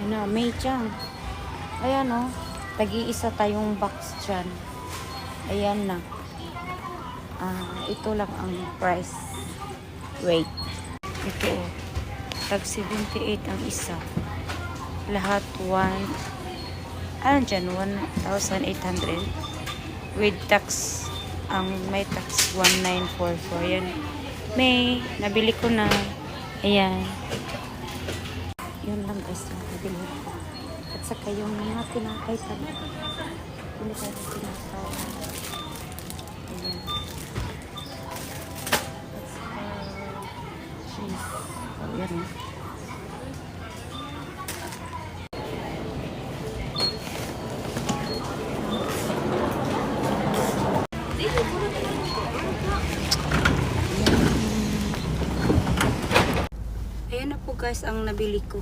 na May Chang. Ayan o. Tagi-isa tayong box dyan. Ayan na. Ito lang ang price. Wait. Ito o. Tag 78 ang isa. Lahat 1,800. With tax. Ang may tax 1,944. Yan. May. Nabili ko na. Ayan. Yun lang guys. Nabili ko. At saka yung mga tinapay pa. Hindi tayo tinapay. Ayan. At saka cheese. Ayan. Ayan na po guys ang nabili ko.